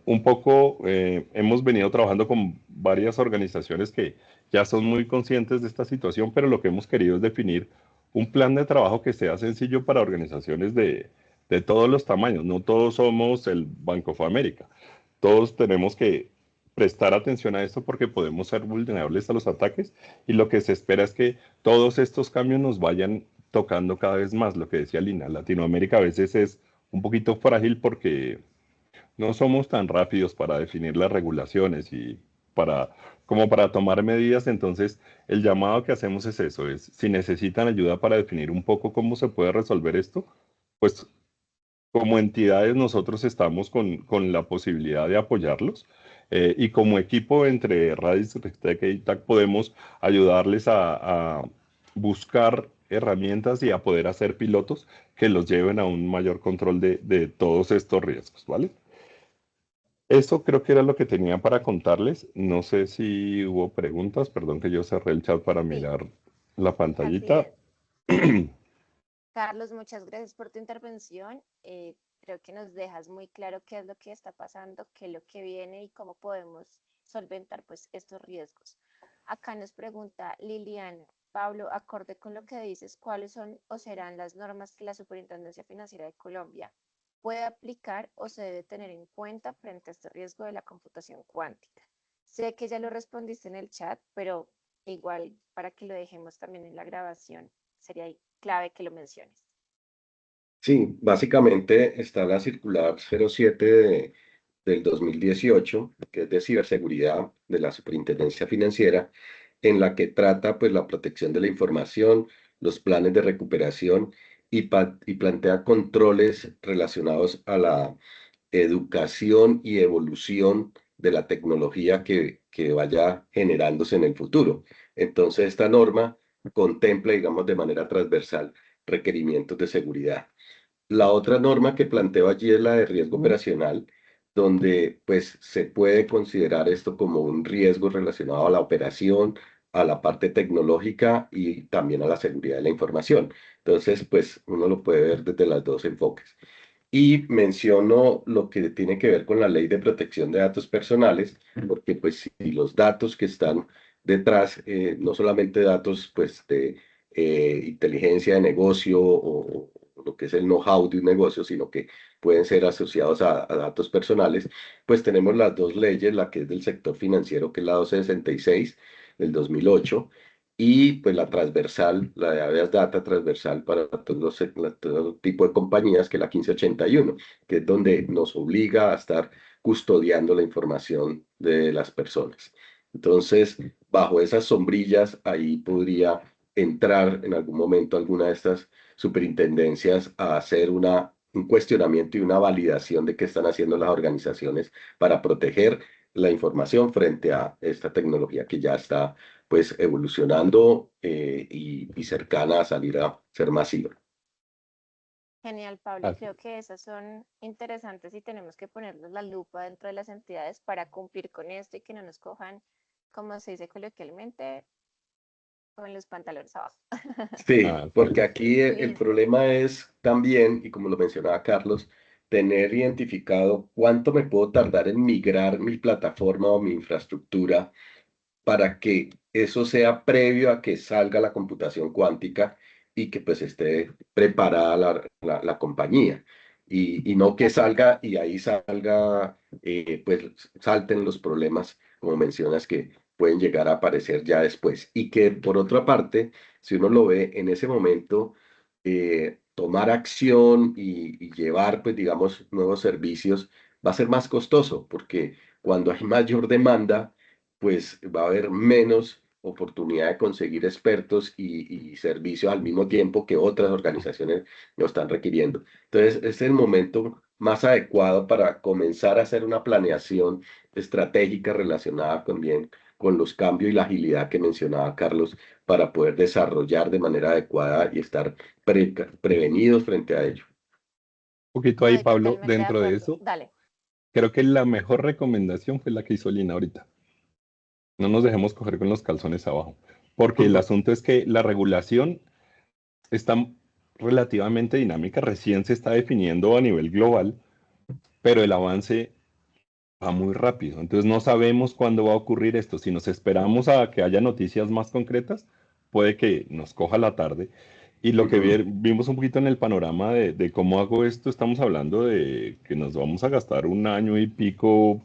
S2: un poco hemos venido trabajando con varias organizaciones que ya son muy conscientes de esta situación, pero lo que hemos querido es definir un plan de trabajo que sea sencillo para organizaciones de todos los tamaños. No todos somos el Bank of America. Todos tenemos que prestar atención a esto porque podemos ser vulnerables a los ataques y lo que se espera es que todos estos cambios nos vayan tocando cada vez más. Lo que decía Lina, Latinoamérica a veces es un poquito frágil porque no somos tan rápidos para definir las regulaciones y para, como para tomar medidas. Entonces, el llamado que hacemos es eso, es si necesitan ayuda para definir un poco cómo se puede resolver esto, pues como entidades nosotros estamos con la posibilidad de apoyarlos y como equipo entre Radis, Rextech e ITAC podemos ayudarles a buscar herramientas y a poder hacer pilotos que los lleven a un mayor control de todos estos riesgos, ¿vale? Eso creo que era lo que tenía para contarles. No sé si hubo preguntas, perdón que yo cerré el chat para
S1: Sí,
S2: mirar la
S1: así
S2: pantallita.
S1: es. Carlos, muchas gracias por tu intervención. Creo que nos dejas muy claro qué es lo que está pasando, qué es lo que viene y cómo podemos solventar pues estos riesgos. Acá nos pregunta Liliana, Pablo, acorde con lo que dices, ¿cuáles son o serán las normas que la Superintendencia Financiera de Colombia puede aplicar o se debe tener en cuenta frente a este riesgo de la computación cuántica? Sé que ya lo respondiste en el chat, pero igual para que lo dejemos también en la grabación, sería clave que lo menciones.
S3: Sí, básicamente está la circular 07 del 2018, que es de ciberseguridad de la Superintendencia Financiera, en la que trata pues la protección de la información, los planes de recuperación y plantea controles relacionados a la educación y evolución de la tecnología que vaya generándose en el futuro. Entonces, esta norma contempla, digamos, de manera transversal requerimientos de seguridad. La otra norma que planteo allí es la de riesgo operacional, donde pues se puede considerar esto como un riesgo relacionado a la operación, a la parte tecnológica y también a la seguridad de la información. Entonces, pues uno lo puede ver desde los dos enfoques. Y menciono lo que tiene que ver con la ley de protección de datos personales, porque pues si los datos que están detrás, no solamente datos pues de inteligencia de negocio o lo que es el know-how de un negocio, sino que pueden ser asociados a datos personales, pues tenemos las dos leyes, la que es del sector financiero, que es la 266 del 2008, y pues la transversal, la de habeas data transversal para todo tipo de compañías, que es la 1581, que es donde nos obliga a estar custodiando la información de las personas. Entonces, bajo esas sombrillas, ahí podría entrar en algún momento alguna de estas superintendencias a hacer un cuestionamiento y una validación de qué están haciendo las organizaciones para proteger la información frente a esta tecnología que ya está pues evolucionando y cercana a salir a ser masiva.
S1: Genial, Pablo, y
S2: Ah,
S1: creo que esas son interesantes y tenemos que ponerles la lupa dentro de las entidades para cumplir con esto y que no nos cojan, como se dice coloquialmente, con los pantalones abajo.
S3: Sí,
S2: ah,
S3: porque aquí el
S1: Listo.
S3: problema es también, y como lo mencionaba Carlos, tener identificado cuánto me puedo tardar en migrar mi plataforma o mi infraestructura para que eso sea previo a que salga la computación cuántica y que pues esté preparada la compañía. Y no
S1: De
S3: que
S1: acuerdo.
S3: salga y ahí salga, pues salten los problemas, como mencionas, que pueden llegar a aparecer ya después. Y que por otra parte, si uno lo ve en ese momento, tomar acción y llevar, pues digamos, nuevos servicios va a ser más costoso, porque cuando hay mayor demanda, pues va a haber menos oportunidad de conseguir expertos y servicios al mismo tiempo que otras organizaciones lo están requiriendo. Entonces, este es el momento más adecuado para comenzar a hacer una planeación estratégica relacionada con bien con los cambios y la agilidad que mencionaba Carlos para poder desarrollar de manera adecuada y estar prevenidos frente a ello.
S2: un poquito ahí,
S1: Estoy
S2: Pablo,
S1: totalmente de
S2: dentro de
S1: acuerdo.
S2: eso,
S1: Dale.
S2: creo que la mejor recomendación fue la que hizo Lina ahorita. No nos dejemos coger con los calzones abajo, porque el asunto es que la regulación está relativamente dinámica, recién se está definiendo a nivel global, pero el avance va muy rápido. Entonces no sabemos cuándo va a ocurrir esto. Si nos esperamos a que haya noticias más concretas, puede que nos coja la tarde. Y lo que
S3: Ujú.
S2: vimos un poquito en el panorama de cómo hago esto, estamos hablando de que nos vamos a gastar un año y pico.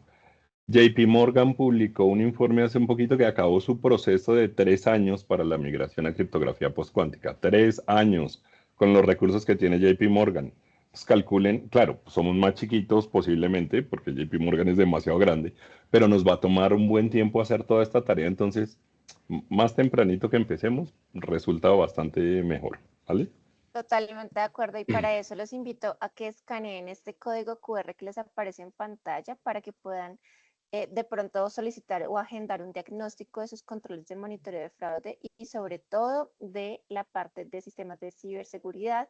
S2: JP Morgan publicó un informe hace un poquito que acabó su proceso de 3 años para la migración a criptografía postcuántica. 3 años con los recursos que tiene JP Morgan. Pues calculen, claro, somos más chiquitos posiblemente, porque JP Morgan es demasiado grande, pero nos va a tomar un buen tiempo hacer toda esta tarea, entonces, más tempranito que empecemos, resulta bastante mejor, ¿vale?
S1: Totalmente de acuerdo. Y para eso los invito a que escaneen este código QR que les aparece en pantalla para que puedan de pronto solicitar o agendar un diagnóstico de sus controles de monitoreo de fraude y sobre todo de la parte de sistemas de ciberseguridad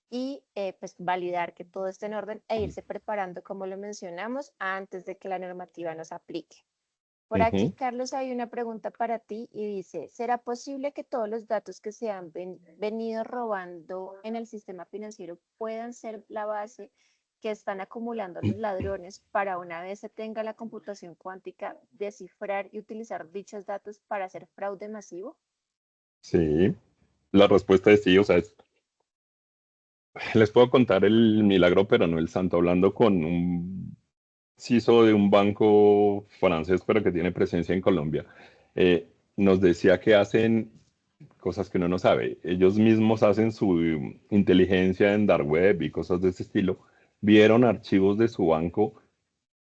S1: y pues validar que todo esté en orden e irse preparando, como lo mencionamos, antes de que la normativa nos aplique. Por aquí,
S2: Ujú.
S1: Carlos, hay una pregunta para ti y dice, ¿será posible que todos los datos que se han venido robando en el sistema financiero puedan ser la base que están acumulando los ladrones para una vez se tenga la computación cuántica, descifrar y utilizar dichos datos para hacer fraude masivo?
S2: Sí, la respuesta es sí, o sea, les puedo contar el milagro, pero no el santo, hablando con un CISO de un banco francés, pero que tiene presencia en Colombia, nos decía que hacen cosas que uno no sabe. Ellos mismos hacen su inteligencia en dark web y cosas de ese estilo. Vieron archivos de su banco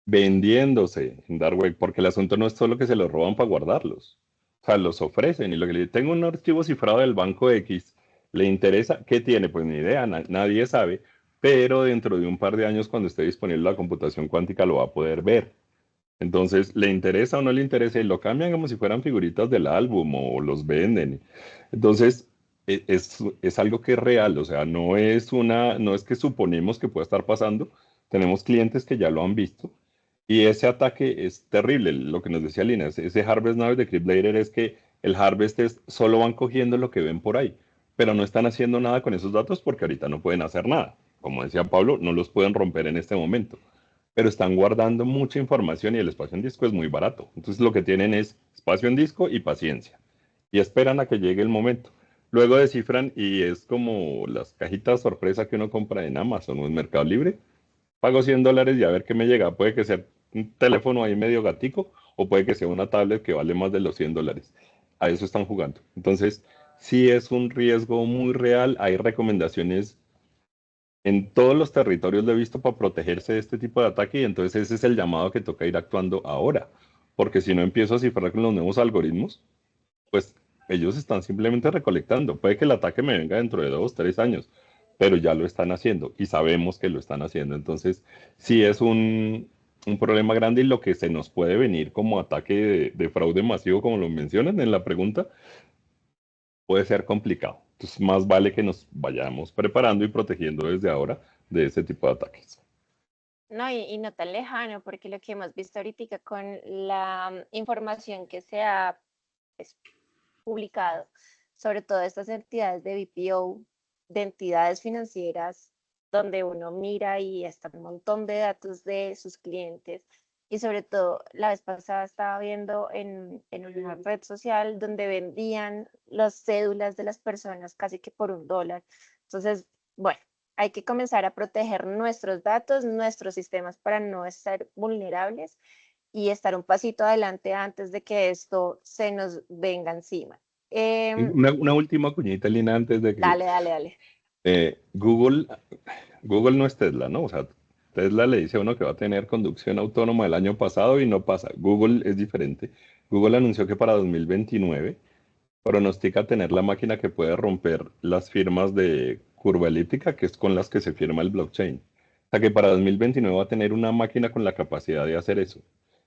S2: vendiéndose en dark web, porque el asunto no es solo que se los roban para guardarlos. O sea, los ofrecen y lo que le tengo un archivo cifrado del banco X, ¿le interesa? ¿Qué tiene? Pues ni idea, nadie sabe, pero dentro de un par de años, cuando esté disponible la computación cuántica, lo va a poder ver. Entonces, ¿le interesa o no le interesa? Y lo cambian como si fueran figuritas del álbum o los venden. Entonces, es algo que es real, o sea, no es que suponemos que pueda estar pasando. Tenemos clientes que ya lo han visto Y ese ataque es terrible, lo que nos decía Lina, ese Harvest Now de Cryptlayer es que el Harvest es, solo van cogiendo lo que ven por ahí, pero no están haciendo nada con esos datos porque ahorita no pueden hacer nada. Como decía Pablo, no los pueden romper en este momento, pero están guardando mucha información y el espacio en disco es muy barato. Entonces lo que tienen es espacio en disco y paciencia y esperan a que llegue el momento. Luego descifran y es como las cajitas sorpresa que uno compra en Amazon o en Mercado Libre. Pago $100 y a ver qué me llega. Puede que sea un teléfono ahí medio gatico o puede que sea una tablet que vale más de los $100. A eso están jugando. Entonces, sí es un riesgo muy real. Hay recomendaciones en todos los territorios lo he visto para protegerse de este tipo de ataque y entonces ese es el llamado que toca ir actuando ahora. Porque si no empiezo a cifrar con los nuevos algoritmos, pues ellos están simplemente recolectando. Puede que el ataque me venga dentro de 2, 3 años, pero ya lo están haciendo y sabemos que lo están haciendo. Entonces, sí es un problema grande y lo que se nos puede venir como ataque de fraude masivo, como lo mencionan en la pregunta, puede ser complicado. Entonces, más vale que nos vayamos preparando y protegiendo desde ahora de ese tipo de ataques.
S1: No, y no tan lejano, porque lo que hemos visto ahorita con la información que se ha pues, publicado, sobre todo estas entidades de BPO, de entidades financieras, donde uno mira y está un montón de datos de sus clientes. Y sobre todo, la vez pasada estaba viendo en una red social donde vendían las cédulas de las personas casi que por $1. Entonces, bueno, hay que comenzar a proteger nuestros datos, nuestros sistemas para no estar vulnerables y estar un pasito adelante antes de que esto se nos venga encima.
S2: Una última cuñita, Lina, antes de que
S1: Dale, dale, dale.
S2: Google no es Tesla, ¿no? O sea, Tesla le dice a uno que va a tener conducción autónoma el año pasado y no pasa. Google es diferente. Google anunció que para 2029 pronostica tener la máquina que puede romper las firmas de curva elíptica, que es con las que se firma el blockchain. O sea que para 2029 va a tener una máquina con la capacidad de hacer eso.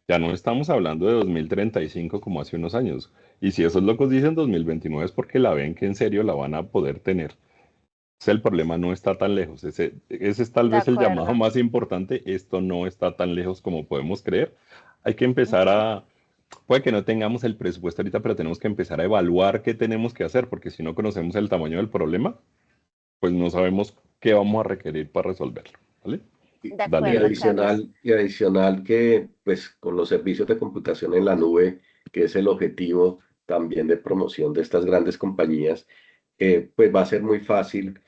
S2: Ya no estamos hablando de 2035 como hace unos años. Y si esos locos dicen 2029 es porque la ven que en serio la van a poder tener. El problema no está tan lejos. Ese es tal
S1: De
S2: vez el llamado
S1: acuerdo.
S2: más importante. Esto no está tan lejos como podemos creer. Hay que empezar
S1: Ujú.
S2: puede que no tengamos el presupuesto ahorita, pero tenemos que empezar a evaluar qué tenemos que hacer, porque si no conocemos el tamaño del problema, pues no sabemos qué vamos a requerir para resolverlo. ¿Vale?
S3: Y,
S1: De
S2: Dale,
S3: y
S1: acuerdo,
S2: Lina.
S1: Carlos.
S3: adicional que pues con los servicios de computación en la nube, que es el objetivo también de promoción de estas grandes compañías, pues va a ser muy fácil,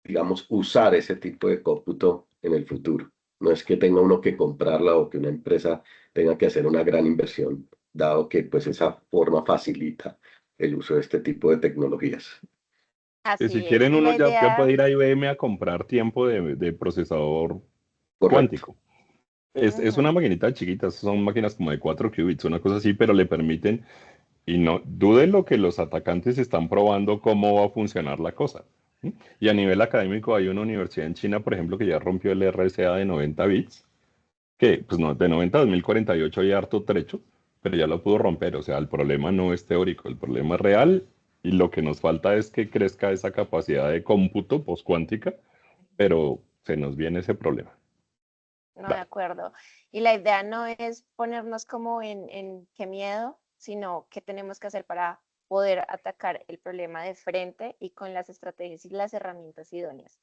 S3: digamos, usar ese tipo de cómputo en el futuro. No es que tenga uno que comprarla o que una empresa tenga que hacer una gran inversión, dado que pues esa forma facilita el uso de este tipo de tecnologías.
S2: Si
S1: Así es.
S2: quieren,
S1: Y
S2: uno
S1: la
S2: ya puede
S1: idea,
S2: ir a IBM a comprar tiempo de procesador
S3: Correcto.
S2: cuántico. Es una
S1: ujú,
S2: maquinita chiquita, son máquinas como de 4 qubits, una cosa así, pero le permiten, y no duden lo que los atacantes están probando cómo va a funcionar la cosa. ¿Sí? Y a nivel académico hay una universidad en China, por ejemplo, que ya rompió el RSA de 90 bits, que pues no, de 90 a 2048 hay harto trecho, pero ya lo pudo romper. O sea, el problema no es teórico, el problema es real y lo que nos falta es que crezca esa capacidad de cómputo postcuántica, pero se nos viene ese problema.
S1: no de
S2: Vale.
S1: acuerdo. Y la idea no es ponernos como en qué miedo, sino qué tenemos que hacer para poder atacar el problema de frente y con las estrategias y las herramientas idóneas.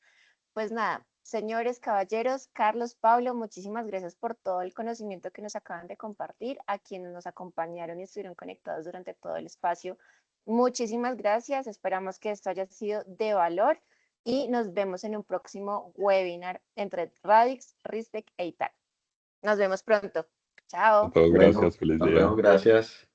S1: Pues nada, señores, caballeros, Carlos, Pablo, muchísimas gracias por todo el conocimiento que nos acaban de compartir, a quienes nos acompañaron y estuvieron conectados durante todo el espacio. Muchísimas gracias, esperamos que esto haya sido de valor y nos vemos en un próximo webinar entre Radix, Rispec e ITAC. Nos vemos pronto. Chao.
S2: A todos,
S3: Bueno,
S2: gracias, feliz
S3: hasta
S2: día.
S3: luego, gracias.